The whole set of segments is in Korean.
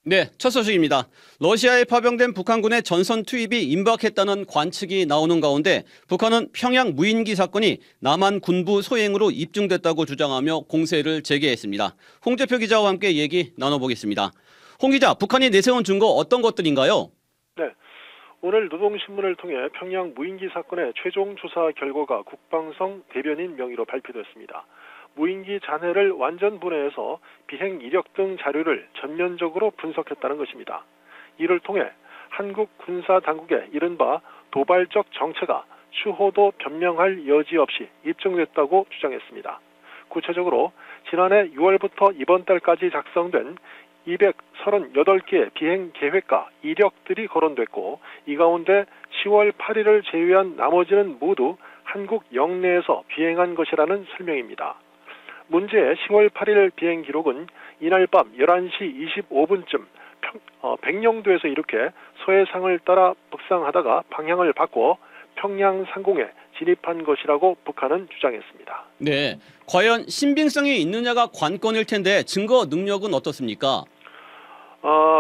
네, 첫 소식입니다. 러시아에 파병된 북한군의 전선 투입이 임박했다는 관측이 나오는 가운데 북한은 평양 무인기 사건이 남한 군부 소행으로 입증됐다고 주장하며 공세를 재개했습니다. 홍재표 기자와 함께 얘기 나눠보겠습니다. 홍 기자, 북한이 내세운 증거 어떤 것들인가요? 네, 오늘 노동신문을 통해 평양 무인기 사건의 최종 조사 결과가 국방성 대변인 명의로 발표됐습니다. 무인기 잔해를 완전 분해해서 비행 이력 등 자료를 전면적으로 분석했다는 것입니다. 이를 통해 한국 군사 당국의 이른바 도발적 정체가 추호도 변명할 여지 없이 입증됐다고 주장했습니다. 구체적으로 지난해 6월부터 이번 달까지 작성된 238개의 비행 계획과 이력들이 거론됐고, 이 가운데 10월 8일을 제외한 나머지는 모두 한국 영내에서 비행한 것이라는 설명입니다. 문제의 10월 8일 비행 기록은 이날 밤 11시 25분쯤 백령도에서 이렇게 서해상을 따라 북상하다가 방향을 바꿔 평양 상공에 진입한 것이라고 북한은 주장했습니다. 네, 과연 신빙성이 있느냐가 관건일 텐데 증거 능력은 어떻습니까?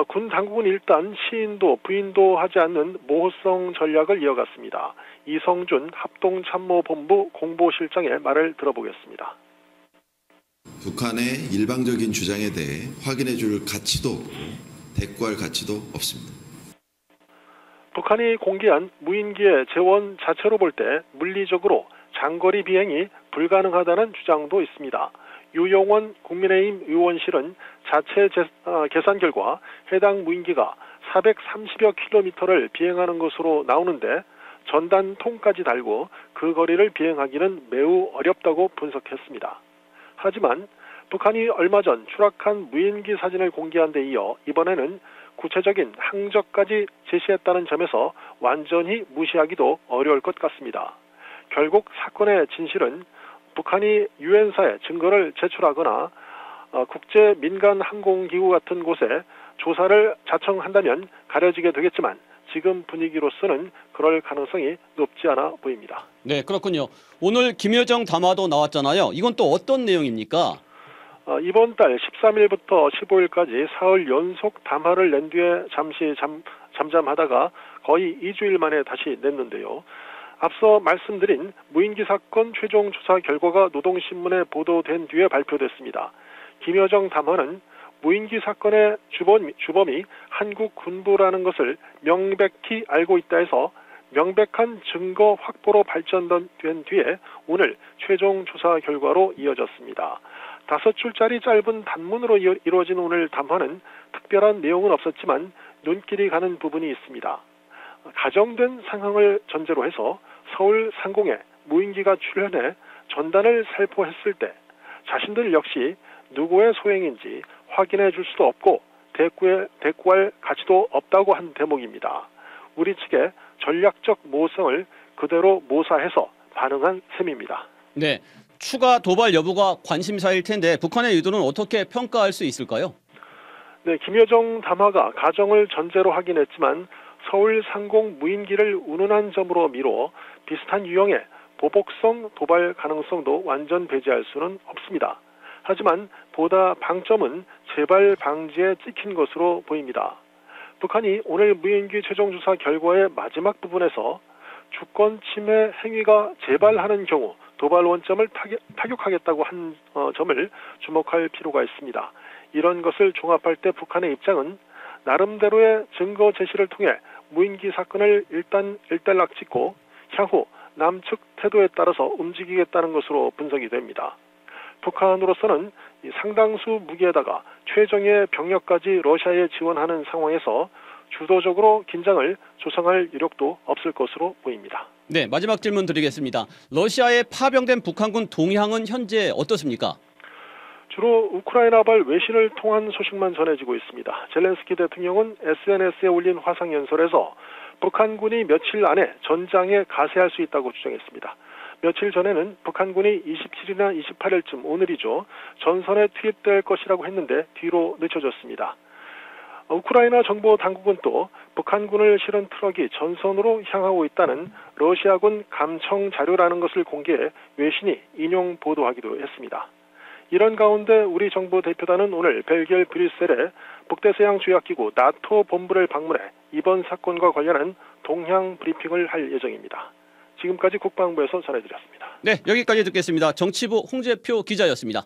군 당국은 일단 시인도 부인도 하지 않는 모호성 전략을 이어갔습니다. 이성준 합동참모본부 공보실장의 말을 들어보겠습니다. 북한의 일방적인 주장에 대해 확인해 줄 가치도 없고 대꾸할 가치도 없습니다. 북한이 공개한 무인기의 재원 자체로 볼 때 물리적으로 장거리 비행이 불가능하다는 주장도 있습니다. 유용원 국민의힘 의원실은 자체 계산 결과 해당 무인기가 430여 킬로미터를 비행하는 것으로 나오는데 전단통까지 달고 그 거리를 비행하기는 매우 어렵다고 분석했습니다. 하지만 북한이 얼마 전 추락한 무인기 사진을 공개한 데 이어 이번에는 구체적인 항적까지 제시했다는 점에서 완전히 무시하기도 어려울 것 같습니다. 결국 사건의 진실은 북한이 유엔사에 증거를 제출하거나 국제 민간 항공기구 같은 곳에 조사를 자청한다면 가려지게 되겠지만 지금 분위기로서는 그럴 가능성이 높지 않아 보입니다. 네, 그렇군요. 오늘 김여정 담화도 나왔잖아요. 이건 또 어떤 내용입니까? 이번 달 13일부터 15일까지 사흘 연속 담화를 낸 뒤에 잠시 잠잠하다가 거의 2주일 만에 다시 냈는데요. 앞서 말씀드린 무인기 사건 최종 조사 결과가 노동신문에 보도된 뒤에 발표됐습니다. 김여정 담화는 무인기 사건의 주범이 한국 군부라는 것을 명백히 알고 있다 해서 명백한 증거 확보로 발전된 뒤에 오늘 최종 조사 결과로 이어졌습니다. 5줄짜리 짧은 단문으로 이루어진 오늘 담화는 특별한 내용은 없었지만 눈길이 가는 부분이 있습니다. 가정된 상황을 전제로 해서 서울 상공에 무인기가 출현해 전단을 살포했을 때 자신들 역시 누구의 소행인지 확인해 줄 수도 없고 대꾸할 가치도 없다고 한 대목입니다. 우리 측의 전략적 모성을 그대로 모사해서 반응한 셈입니다. 네, 추가 도발 여부가 관심사일 텐데 북한의 의도는 어떻게 평가할 수 있을까요? 네, 김여정 담화가 가정을 전제로 하긴 했지만 서울 상공 무인기를 운운한 점으로 미뤄 비슷한 유형의 보복성 도발 가능성도 완전 배제할 수는 없습니다. 하지만 보다 방점은 재발 방지에 찍힌 것으로 보입니다. 북한이 오늘 무인기 최종 조사 결과의 마지막 부분에서 주권 침해 행위가 재발하는 경우 도발 원점을 타격하겠다고 한 점을 주목할 필요가 있습니다. 이런 것을 종합할 때 북한의 입장은 나름대로의 증거 제시를 통해 무인기 사건을 일단락 짓고 향후 남측 태도에 따라서 움직이겠다는 것으로 분석이 됩니다. 북한으로서는 상당수 무기에다가 최정예 병력까지 러시아에 지원하는 상황에서 주도적으로 긴장을 조성할 여력도 없을 것으로 보입니다. 네, 마지막 질문 드리겠습니다. 러시아에 파병된 북한군 동향은 현재 어떻습니까? 주로 우크라이나발 외신을 통한 소식만 전해지고 있습니다. 젤렌스키 대통령은 SNS에 올린 화상연설에서 북한군이 며칠 안에 전장에 가세할 수 있다고 주장했습니다. 며칠 전에는 북한군이 27일이나 28일쯤 오늘이죠. 전선에 투입될 것이라고 했는데 뒤로 늦춰졌습니다. 우크라이나 정보 당국은 또 북한군을 실은 트럭이 전선으로 향하고 있다는 러시아군 감청 자료라는 것을 공개해 외신이 인용 보도하기도 했습니다. 이런 가운데 우리 정부 대표단은 오늘 벨기에 브뤼셀에 북대서양 조약기구 나토 본부를 방문해 이번 사건과 관련한 동향 브리핑을 할 예정입니다. 지금까지 국방부에서 전해드렸습니다. 네, 여기까지 듣겠습니다. 정치부 홍재표 기자였습니다.